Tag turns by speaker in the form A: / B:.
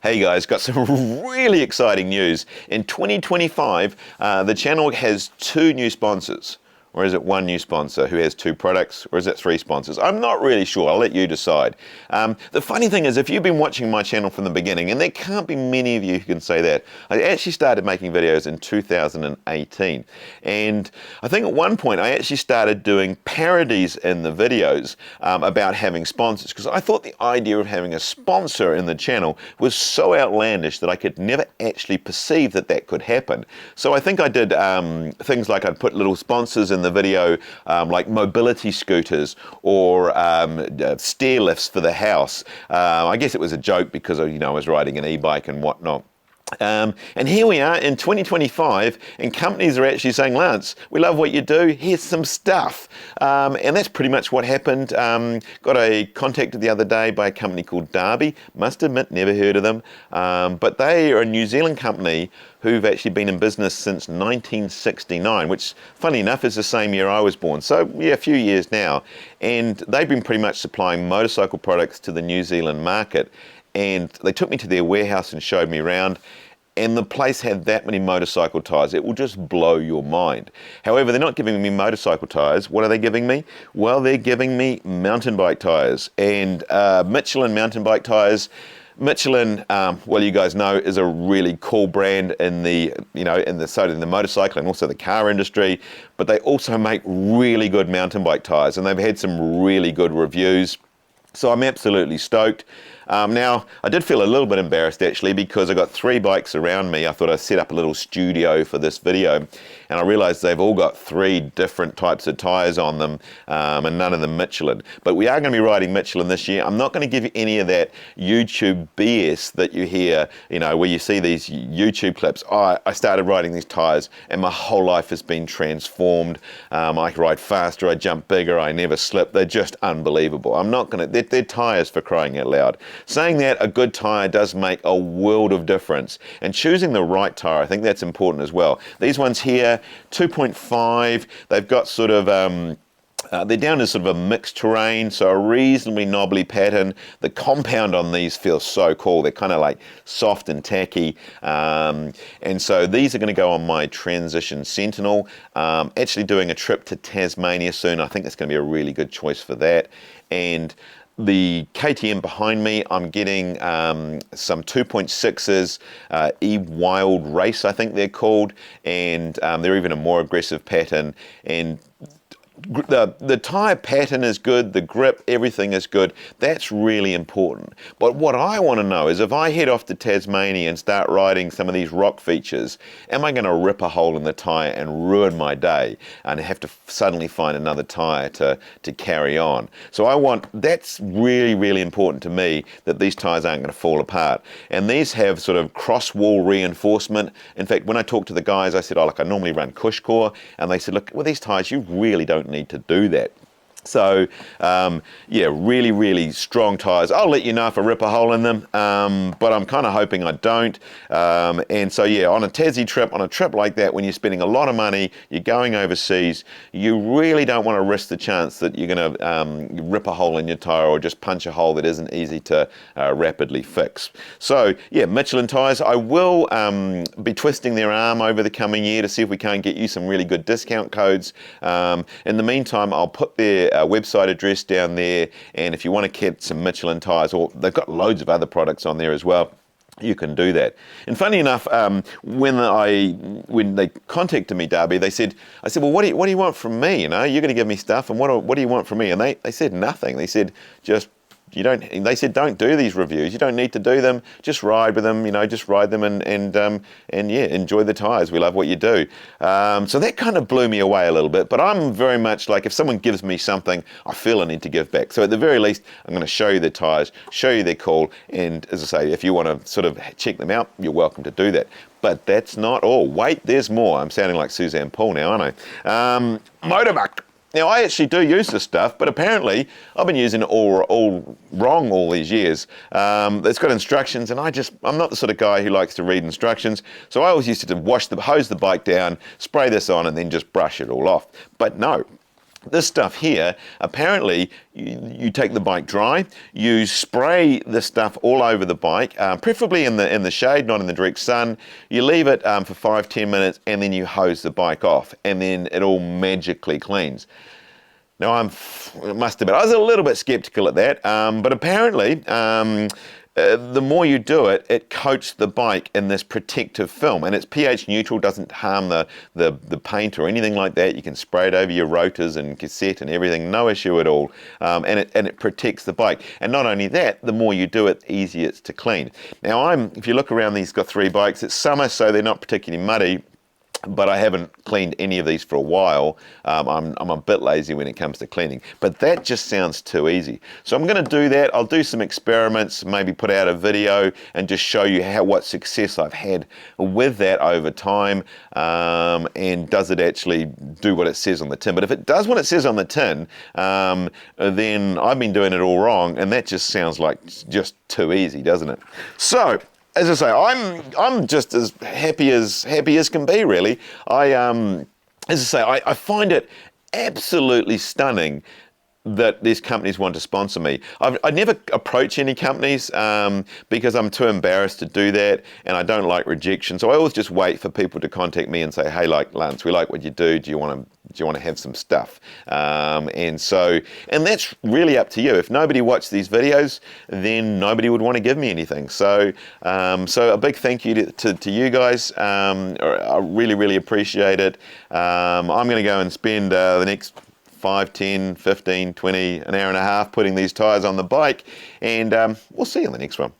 A: Hey guys, got some really exciting news. In 2025, the channel has two new sponsors. Or is it one new sponsor who has two products? Or is it three sponsors? I'm not really sure. I'll let you decide. The funny thing is, if you've been watching my channel from the beginning, and there can't be many of you who can say that, I actually started making videos in 2018. And I think at one point I actually started doing parodies in the videos about having sponsors, because I thought the idea of having a sponsor in the channel was so outlandish that I could never actually perceive that that could happen. So I think I did things like I'd put little sponsors in the video, like mobility scooters or stair lifts for the house. I guess it was a joke because I was riding an e-bike and whatnot. And here we are in 2025, and companies are actually saying, Lance, we love what you do, here's some stuff. And that's pretty much what happened. Got contacted the other day by a company called Derby. Must admit, never heard of them. But they are a New Zealand company who've actually been in business since 1969, which, funny enough, is the same year I was born. So, yeah, a few years now. And they've been pretty much supplying motorcycle products to the New Zealand market. And they took me to their warehouse and showed me around, and the place had that many motorcycle tyres. It will just blow your mind. However, they're not giving me motorcycle tyres. What are they giving me? Well, they're giving me mountain bike tyres, and Michelin mountain bike tyres. Michelin, well, you guys know, is a really cool brand in the motorcycle and also the car industry, but they also make really good mountain bike tyres, and they've had some really good reviews. So I'm absolutely stoked. Now, I did feel a little bit embarrassed actually, because I got three bikes around me. I thought I'd set up a little studio for this video, and I realized they've all got three different types of tires on them, and none of them Michelin. But we are going to be riding Michelin this year. I'm not going to give you any of that YouTube BS that you hear, where you see these YouTube clips. I started riding these tires and my whole life has been transformed. I ride faster, I jump bigger, I never slip. They're just unbelievable. I'm not going to, they're tires for crying out loud. Saying that, a good tyre does make a world of difference, and choosing the right tyre, I think that's important as well. These ones here, 2.5, they've got sort of they're down as sort of a mixed terrain, so a reasonably knobbly pattern. The compound on these feels so cool. They're kind of like soft and tacky. And so these are going to go on my Transition Sentinel. Actually doing a trip to Tasmania soon. I think that's going to be a really good choice for that. And the KTM behind me, I'm getting some 2.6s, E-Wild Race, I think they're called, and they're even a more aggressive pattern. And the tyre pattern is good, the grip, everything is good. That's really important. But what I want to know is, if I head off to Tasmania and start riding some of these rock features, am I going to rip a hole in the tyre and ruin my day and have to suddenly find another tyre to carry on? So that's really, really important to me, that these tyres aren't going to fall apart. And these have sort of cross-wall reinforcement. In fact, when I talked to the guys, I said, look, I normally run Cushcore, and they said, look, with these tyres, you really don't need to do that. So, yeah, really, really strong tyres. I'll let you know if I rip a hole in them, but I'm kind of hoping I don't. And so, yeah, on a Tassie trip, on a trip like that, when you're spending a lot of money, you're going overseas, you really don't want to risk the chance that you're going to rip a hole in your tyre or just punch a hole that isn't easy to rapidly fix. So, yeah, Michelin tyres. I will be twisting their arm over the coming year to see if we can't get you some really good discount codes. In the meantime, I'll put their website address down there, and if you want to get some Michelin tyres, or they've got loads of other products on there as well, you can do that. And funny enough, when they contacted me, Derby, I said, well, what do you want from me? You're going to give me stuff, and what do you want from me? And they said nothing. They said, they said, don't do these reviews. You don't need to do them. Just ride with them, just ride them and yeah, enjoy the tyres. We love what you do. So that kind of blew me away a little bit, but I'm very much like, if someone gives me something, I feel I need to give back. So at the very least, I'm going to show you the tyres, show you they're cool, and as I say, if you want to sort of check them out, you're welcome to do that. But that's not all. Wait, there's more. I'm sounding like Suzanne Paul now, aren't I? Moto Muck. Now, I actually do use this stuff, but apparently I've been using it all wrong all these years. It's got instructions, and I'm not the sort of guy who likes to read instructions, so I always used to hose the bike down, spray this on, and then just brush it all off. But no, this stuff here, apparently you take the bike dry, you spray the stuff all over the bike, preferably in the shade, not in the direct sun. You leave it for 5-10 minutes, and then you hose the bike off, and then it all magically cleans. Now, I must admit, I was a little bit skeptical at that, but apparently, the more you do it, it coats the bike in this protective film, and it's pH neutral, doesn't harm the paint or anything like that. You can spray it over your rotors and cassette and everything, no issue at all, and it protects the bike. And not only that, the more you do it, the easier it's to clean. Now, if you look around, these got 3 bikes. It's summer, so they're not particularly muddy, but I haven't cleaned any of these for a while. I'm a bit lazy when it comes to cleaning, but that just sounds too easy. So I'm going to do that. I'll do some experiments, maybe put out a video and just show you what success I've had with that over time, and does it actually do what it says on the tin. But if it does what it says on the tin, then I've been doing it all wrong, and that just sounds like just too easy, doesn't it? So, as I say, I'm just as happy as can be, really. As I say, I find it absolutely stunning that these companies want to sponsor me. I never approach any companies because I'm too embarrassed to do that, and I don't like rejection. So I always just wait for people to contact me and say, "Hey, like Lance, we like what you do. Do you want to have some stuff?" And that's really up to you. If nobody watched these videos, then nobody would want to give me anything. So a big thank you to you guys. I really, really appreciate it. I'm going to go and spend the next 5, 10, 15, 20, an hour and a half putting these tyres on the bike, and we'll see you in the next one.